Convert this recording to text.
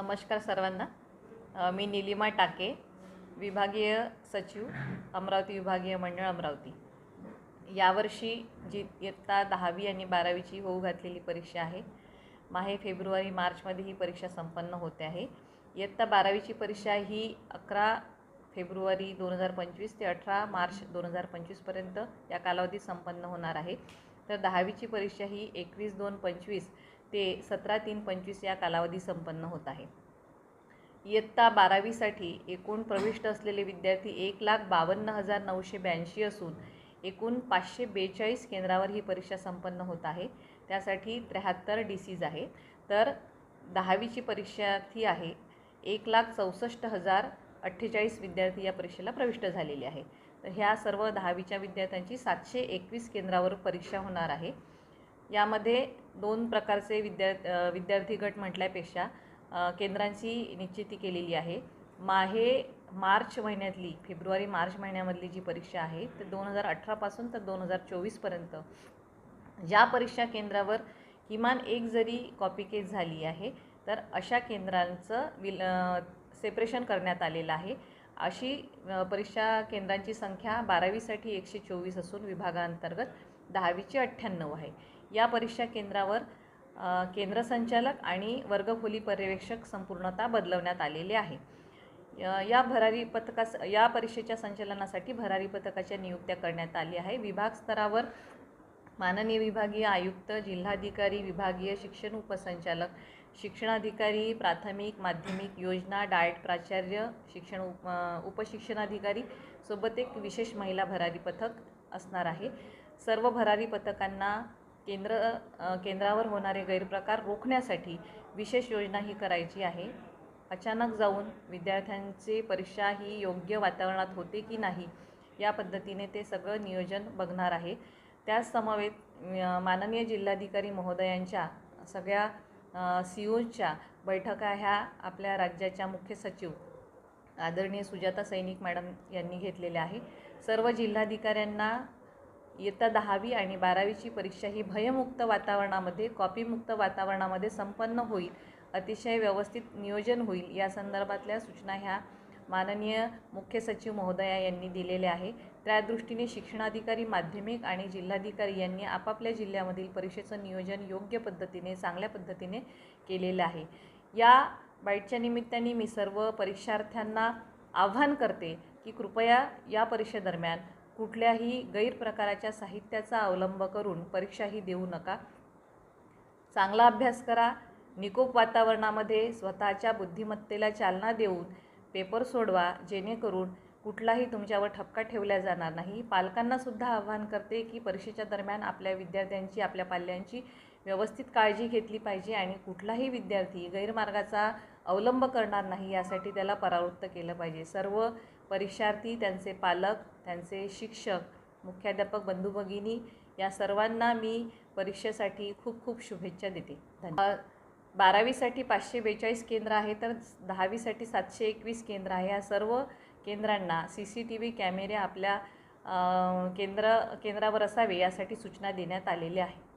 नमस्कार सर्वांना. मी नीलिमा टाके, विभागीय सचिव, अमरावती विभागीय मंडळ अमरावती. यावर्षी जी इयत्ता 10वी आणि 12वीची होऊ घातलेली परीक्षा आहे, माहे फेब्रुवारी मार्चमध्ये ही परीक्षा संपन्न होते आहे. इयत्ता 12वीची परीक्षा ही 11 फेब्रुवारी 2025 ते 18 मार्च 2025पर्यंत या कालावधीत संपन्न होणार आहे. तर 10वीची परीक्षा ही 21/2/25 ते 17/3/25 या कालावधी संपन्न होत आहे. इयत्ता 12वीसाठी एकूण प्रविष्ट असलेले विद्यार्थी 1,52,982 असून एकूण 542 केंद्रावर ही परीक्षा संपन्न होत आहे. त्यासाठी 73 DCs आहे. तर 10वीची परीक्षार्थी आहे 1,64,048 विद्यार्थी या परीक्षेला प्रविष्ट झालेले आहे. तर ह्या सर्व 10वीच्या विद्यार्थ्यांची 721 केंद्रावर परीक्षा होणार आहे. यामध्ये दोन प्रकारचे विद्यार्थी गट म्हटल्यापेक्षा केंद्रांची निश्चिती केलेली आहे. मार्च महिन्यातली फेब्रुवारी मार्च महिन्यामधली जी परीक्षा आहे ते 2018 पासून तर 2024पर्यंत ज्या परीक्षा केंद्रावर किमान एक जरी कॉपी केस झाली आहे तर अशा केंद्रांचं सेपरेशन करण्यात आलेलं आहे. अशी परीक्षा केंद्रांची संख्या 12वीसाठी 124 असून विभागांतर्गत 10वीची 98 आहे. या परीक्षा केंद्रावर केंद्र संचालक आणि वर्गखोली पर्यवेक्षक संपूर्णतः बदलवण्यात आलेले आहे. या परीक्षेच्या संचालनासाठी भरारी पथकाच्या नियुक्त्या करण्यात आली आहे. विभाग स्तरावर माननीय विभागीय आयुक्त, जिल्हाधिकारी, विभागीय शिक्षण उपसंचालक, शिक्षणाधिकारी, प्राथमिक माध्यमिक योजना, डाएट प्राचार्य, उपशिक्षणाधिकारी सोबत एक विशेष महिला भरारी पथक असणार आहे. सर्व भरारी पथकांना केंद्रावर होणारे गैरप्रकार रोखण्यासाठी विशेष योजना ही करायची आहे. अचानक जाऊन विद्यार्थ्यांची परीक्षा ही योग्य वातावरणात होते की नाही या पद्धतीने ते सगळं नियोजन बघणार आहे. त्याच समवेत माननीय जिल्हाधिकारी महोदयांच्या सगळ्या COच्या बैठका ह्या आपल्या राज्याच्या मुख्य सचिव आदरणीय सुजाता सैनिक मॅडम यांनी घेतलेल्या आहे. सर्व जिल्हाधिकाऱ्यांना इयत्ता 10वी आणि 12वीची परीक्षा ही भयमुक्त वातावरणामध्ये, कॉपीमुक्त वातावरणामध्ये संपन्न होईल, अतिशय व्यवस्थित नियोजन होईल या संदर्भातल्या सूचना ह्या माननीय मुख्य सचिव महोदया यांनी दिलेल्या आहे. त्या दृष्टीने शिक्षणाधिकारी, माध्यमिक आणि जिल्हाधिकारी यांनी आपापल्या जिल्ह्यामधील परीक्षेचं नियोजन योग्य पद्धतीने, चांगल्या पद्धतीने केलेलं आहे. या बाईटच्या निमित्ताने मी सर्व परीक्षार्थ्यांना आव्हान करते की कृपया या परीक्षेदरम्यान कुठल्याही गैरप्रकाराच्या साहित्याचा अवलंब करून परीक्षाही देऊ नका. चांगला अभ्यास करा. निकोप वातावरणामध्ये स्वतःच्या बुद्धिमत्तेला चालना देऊन पेपर सोडवा, जेणेकरून कुठलाही तुमच्यावर ठपका ठेवला जाणार नाही. पालकांनासुद्धा आव्हान करते की परीक्षेच्या दरम्यान आपल्या विद्यार्थ्यांची, आपल्या पाल्यांची व्यवस्थित काळजी घेतली पाहिजे आणि कुठलाही विद्यार्थी गैरमार्गाचा अवलंब करणार नाही यासाठी त्याला परावृत्त केलं पाहिजे. सर्व परीक्षार्थी, त्यांचे पालक, त्यांचे शिक्षक, मुख्याध्यापक बंधू भगिनी या सर्वांना मी परीक्षेसाठी खूप खूप शुभेच्छा देते. धन्यवाद. 12वीसाठी 542 केंद्र आहे तर 10वीसाठी 721 केंद्र आहे. या सर्व केंद्रांना CCTV कॅमेरे आपल्या केंद्रावर असावे यासाठी सूचना देण्यात आलेल्या आहे.